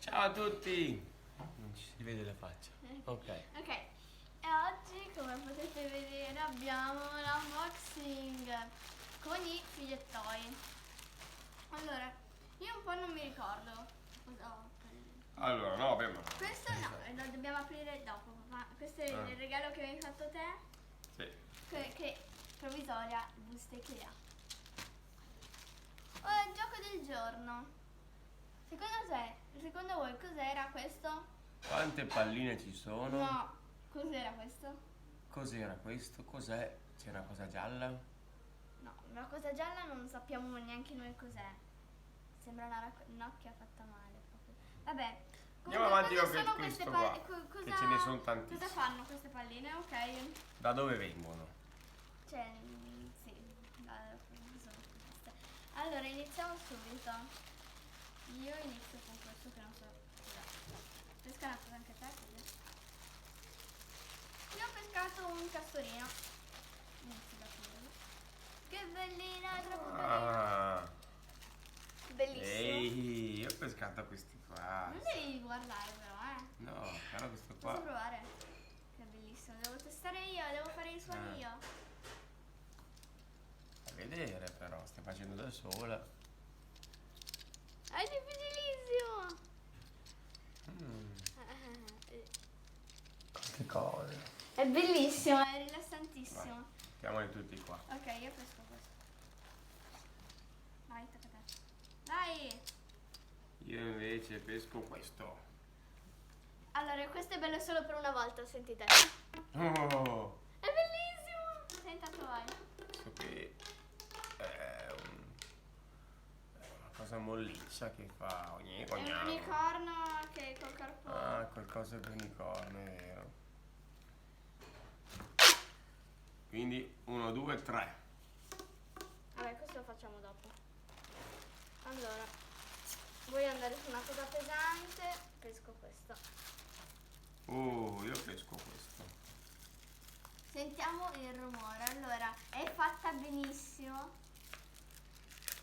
Ciao a tutti! Non ci si vede la faccia. Ok. Ok, e oggi come potete vedere abbiamo l'unboxing con i figliettoi. Allora, io un po' non mi ricordo cosa ho preso. Allora, no, beh, ma... Questo no, lo dobbiamo aprire dopo, papà. Questo è il regalo che avevi fatto te, Sì. che provvisoria, busta Ikea. Il gioco del giorno. Secondo voi cos'era questo? Quante palline ci sono? No, cos'era questo? Cos'era questo? Cos'è? C'è una cosa gialla? No, la cosa gialla non sappiamo neanche noi cos'è. Sembra una nocchia fatta male proprio. Vabbè. Andiamo avanti cosa con sono questo queste qua, palline? che ce ne sono tantissime. Cosa fanno queste palline? Ok. Da dove vengono? Cioè, sì, sono queste. Allora, iniziamo subito. Io inizio con questo che non so cos'è. Pescato anche te, così. Io ho pescato un castorino. Inizio da quello. Che bellina, è troppo carina. Ah! Bellissimo. Ehi, io ho pescato questi qua. Non devi guardare però, No, però questo Posso qua... provare? Che bellissimo, devo testare io, devo fare i suoni io. A vedere però, stai facendo da sola. È difficilissimo. Che cose. È bellissimo, è rilassantissimo. Mettiamoli tutti qua. Ok, io pesco questo. Vai, tocca a te. Vai! Io invece pesco questo. Allora, questo è bello solo per una volta, sentite. Oh! È bellissimo! Sei intanto vai. Questo qui è una cosa molliccia che fa ogni È un unicorno che col corpo... Ah, qualcosa di unicorno, è vero. Quindi 1, 2, 3. Vabbè, questo lo facciamo dopo. Allora, voglio andare su una cosa pesante, pesco questo. Oh, io pesco questo. Sentiamo il rumore. Allora, è fatta benissimo.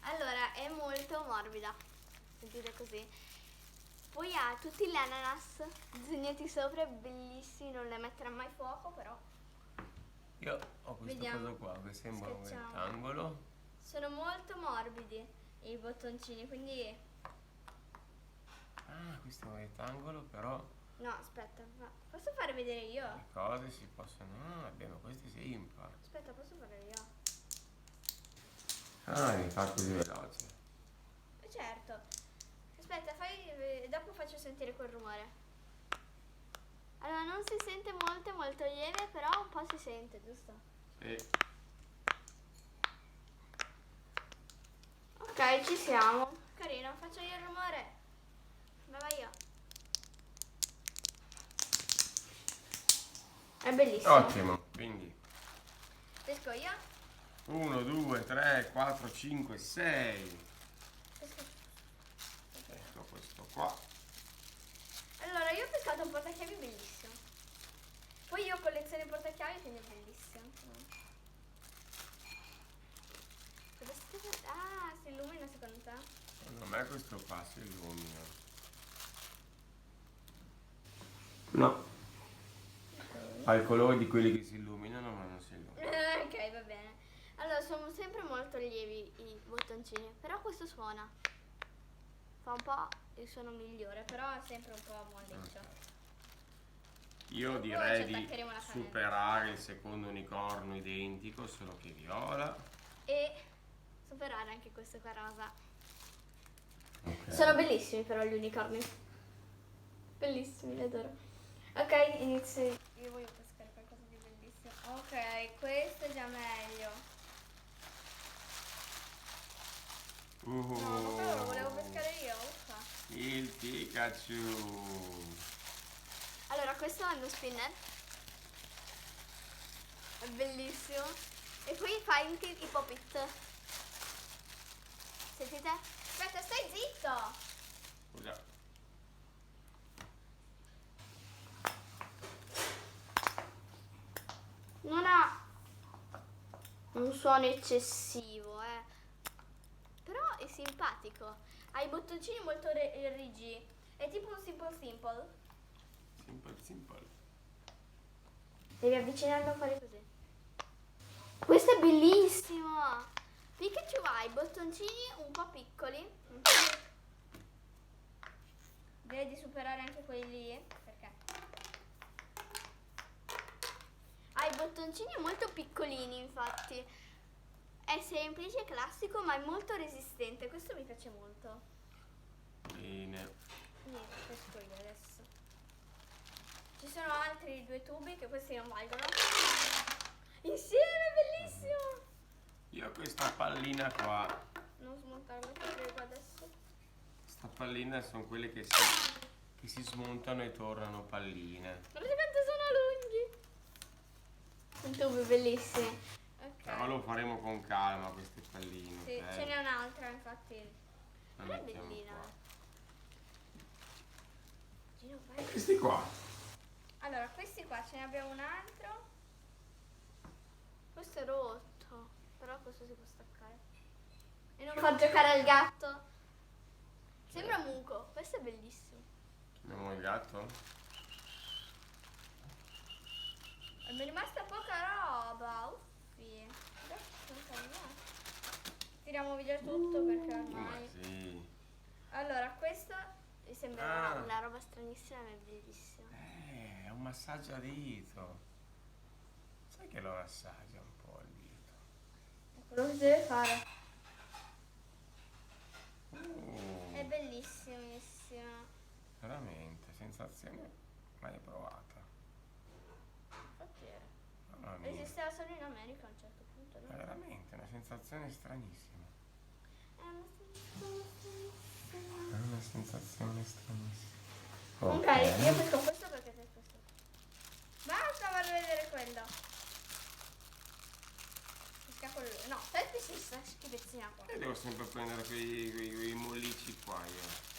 Allora, è molto morbida. Sentite così. Poi ha tutti gli ananas disegnati sopra, bellissimi, non le metterà mai fuoco, però. Io ho questo Vediamo. coso qua che sembra un Schiacciamo. rettangolo. Sono molto morbidi i bottoncini, quindi... Ah, questo è un rettangolo, però No, aspetta, posso fare vedere io? le cose si possono... Ah, abbiamo questi si impar. Aspetta, posso fare io? Ah, mi fa così veloce. Certo. Aspetta, dopo faccio sentire quel rumore. Allora, non si sente molto, molto lieve, però un po' si sente, giusto? Sì. Ok, ci siamo. Carino, faccio io il rumore. Vai io. È bellissimo. Ottimo, quindi Pesco io? 1, 2, 3, 4, 5, 6. Pesco. Ecco questo qua. Allora, io ho pescato un portachiavi bellissimo. Poi io colleziono i portachiavi, quindi è bellissimo. Ah, si illumina secondo te? Secondo me questo qua si illumina. No. Ha il colore di quelli che si illuminano ma non si illuminano. Ok, va bene. Allora, sono sempre molto lievi i bottoncini, però questo suona. Fa un po' il suono migliore, però è sempre un po' molliccio. Io Poi direi ci di attaccheremo la cannella. superare il secondo unicorno identico, solo che viola. E superare anche questo qua rosa. Ok. Sono bellissimi però gli unicorni. Bellissimi, li adoro. Ok, inizio. Io voglio pescare qualcosa di bellissimo. Ok, questo è già meglio. No, ma quello lo volevo pescare io. Uffa. Il Pikachu. Allora, questo è uno spinner. È bellissimo. E poi fa anche i pop-it. Sentite? Aspetta, stai zitto! Scusa. Non ha un suono eccessivo, però è simpatico. Ha i bottoncini molto rigidi È tipo un simple simple. Simple simple. Devi avvicinarlo a fare così. Questo è bellissimo. Pikachu ha i bottoncini un po' piccoli. Direi di superare anche quelli lì. Perché? Ha i bottoncini molto piccolini, infatti. È semplice, classico, ma è molto resistente. Questo mi piace molto. Bene. Niente, pesco io adesso. Ci sono altri 2 tubi che questi non valgono. Insieme, bellissimo! Io ho questa pallina qua. Non smontarlo, ti prego adesso. Questa pallina sono quelle che si smontano e tornano palline. Guardate quanto sono lunghi! Un tubo bellissimo. Ok. Però lo faremo con calma queste palline. Sì, ok? ce n'è un'altra, infatti. La È mettiamo bellina. qua. Gino, vai. Questi qua. Allora, questi qua ce ne abbiamo un altro. Questo è rotto, però questo si può staccare. E non fa giocare al gatto. Sembra Muco, questo è bellissimo. Abbiamo il gatto? Mi è rimasta poca roba, uffi. Adesso sono cambiati. Tiriamo via tutto perché Ma ormai... sì. Allora, questo mi sembra Ah. una roba stranissima ma è bellissima. È un massaggio a dito. Sai che lo massaggia un po' il dito? È quello che si deve fare. È Uh, bellissimissima. veramente, sensazione mai provata. Infatti Mamma mia. esisteva solo in America a un certo punto, È no? veramente una sensazione stranissima. È una sensazione. È una sensazione stranissima. Ok, io pesco questo perché sei questo. Basta far vedere quello. Pesca quello. No, senti se sta schivezzina qua. E devo sempre prendere quei mollici qua io.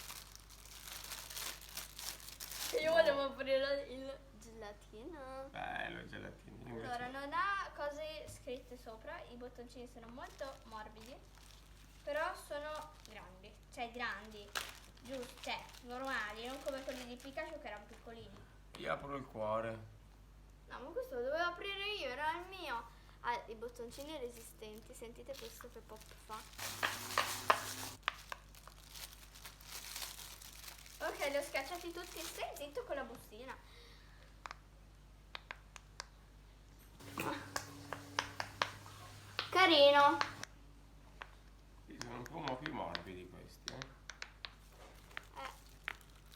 Io volevo aprire il gelatino. Bello il gelatino. Io invece- Allora, non ha cose scritte sopra, i bottoncini sono molto morbidi, però sono grandi, cioè grandi, giusto, cioè normali, non come quelli di Pikachu che erano piccolini. Io apro il cuore. No, ma questo lo dovevo aprire io, era il mio. Ha i bottoncini resistenti, sentite questo che pop fa. Ok, li ho schiacciati tutti, stai zitto con la bustina. Carino. Sì, sono un po' più morbidi questi,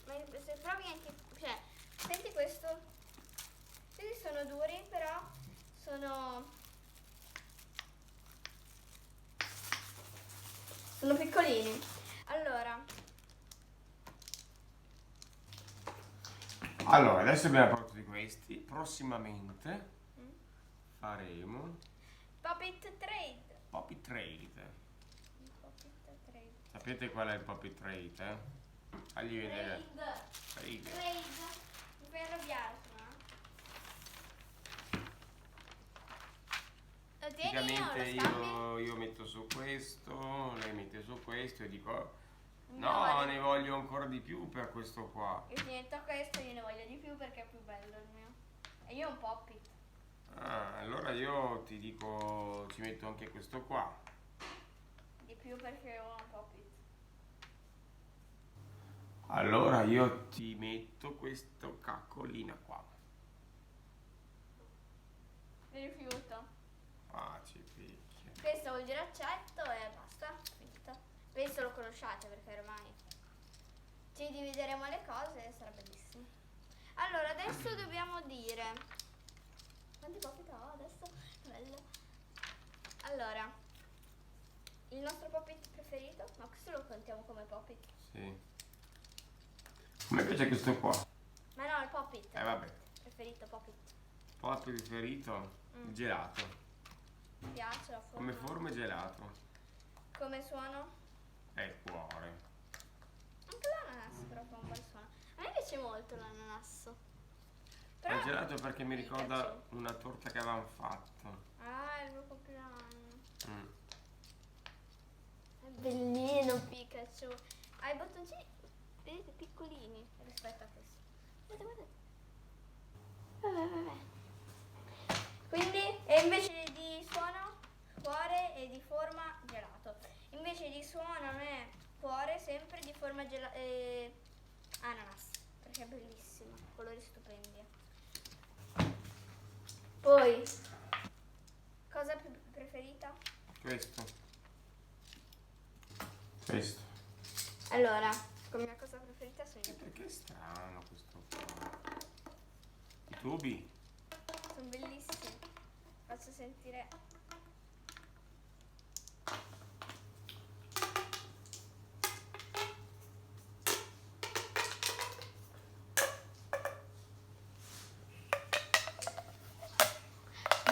Ma se provi anche, cioè, senti questo? Questi sono duri, però sono piccolini. Allora, adesso abbiamo parlato di questi. Prossimamente faremo Puppet Trade. Poppy Trade. Puppet Trade. Sapete qual è il Poppy Trade? Fagli vedere. Trade. Trade. Mi fai arrabbiare, no? Lo tieni o Praticamente lo scambi? io metto su questo, lei mette su questo e dico Ne no, voglio- ne voglio ancora di più per questo qua. Io ti metto questo, io ne voglio di più perché è più bello il mio. E io ho un Poppet. Ah, allora io ti dico ci metto anche questo qua. Di più perché ho un Poppet. Allora io ti metto questo caccolina qua. Mi rifiuto. Ah, ci picchia. Questo vuol dire accetto e basta, finito. Penso lo conosciate perché ormai ci divideremo le cose e sarà bellissimo. Allora, adesso dobbiamo dire quanti Poppet ho adesso? Bello. Allora, il nostro Poppet preferito? No, questo lo contiamo come Poppet. Sì. A me piace questo qua. Ma no, il Poppet. Vabbè. Preferito Poppet. Poi preferito? Il gelato. Mi piace la forma. Come forma è gelato. Come suono? È il cuore. Anche l'ananas però fa un bel suono. A me piace molto l'ananasso. È il gelato perché mi ricorda piace. una torta che avevamo fatto. Ah, è il mio compleanno. Mm. È bellino Pikachu. Ha i bottoncini vedete, piccolini rispetto a questo. Guardate, guardate. Vabbè. Quindi, e invece di suono, cuore e di forma gelato. Invece di suono non è cuore, sempre di forma ananas, perché è bellissimo, colori stupendi. Poi, cosa preferita? Questo. Allora, come mia cosa preferita sono io. Perché è strano questo qua? I tubi? Sono bellissimi. Faccio sentire.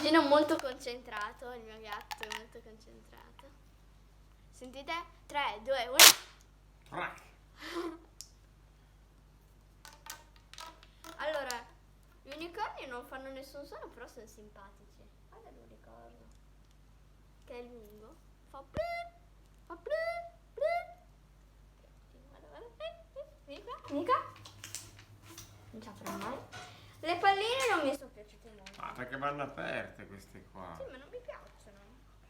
Gino è molto concentrato, il mio gatto è molto concentrato. Sentite? 3, 2, 1. Trac. Allora, gli unicorni non fanno nessun suono, però sono simpatici. Guarda l'unicorno, che è lungo. Fa plin, fa plin, plin. Guarda, guarda. Vieni qua, vieni qua. Non ce la farò mai. Le palline non mi sono piaciute molto. Ah, perché vanno aperte queste qua? Sì, ma non mi piacciono.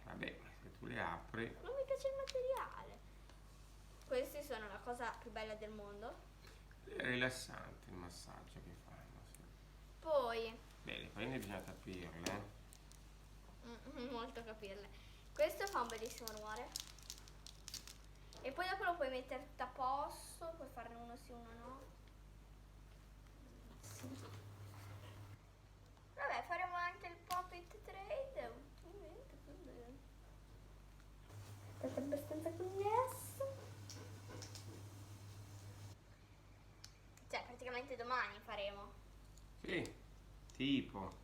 Vabbè, se tu le apri. Non mi piace il materiale. Questi sono la cosa più bella del mondo. È rilassante il massaggio che fanno. Sì. Poi, Beh, le palline bisogna capirle. molto capirle. Questo fa un bellissimo rumore. E poi dopo lo puoi mettere tutto a posto, puoi farne uno sì, uno no. Sì. Vabbè, faremo anche il Pop-It Trade. Ultimamente, quindi è abbastanza connesso. Cioè, praticamente domani faremo. Sì, tipo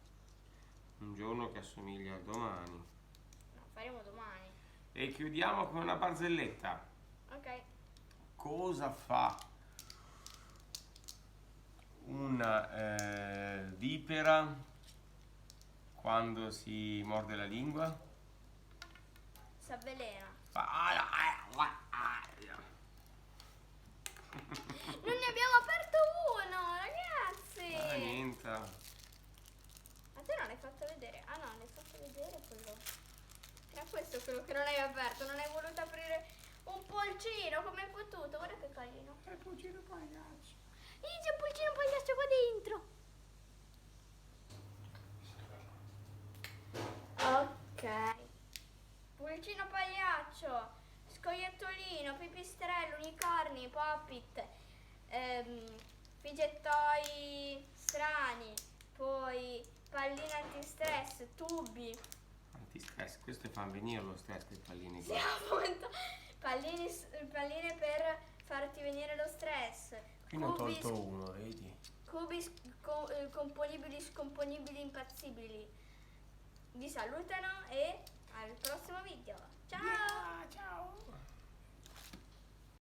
un giorno che assomiglia a domani. No, faremo domani. E chiudiamo con una barzelletta. Ok. Cosa fa una vipera quando si morde la lingua? S'avvelena. Non Non ne abbiamo aperto uno, ragazzi. niente. Ma te non l'hai fatto vedere? Ah no, l'hai fatto vedere quello. Era questo quello che non hai aperto. Non hai voluto aprire un polcino. Come hai potuto? Guarda che carino. È il pulcino pagliaccio. C'è un polcino pagliaccio qua dentro. Ok. Pulcino pagliaccio, scoiattolino, pipistrello, unicorni, Pop-It, figettoi strani, poi palline antistress, tubi. Antistress, questo fa venire lo stress quei pallini Sì, qua. appunto. Palline per farti venire lo stress. Qui ne ho tolto uno, vedi? Cubi componibili, scomponibili, impazzibili. Vi salutano e al prossimo video. Ciao! Ciao!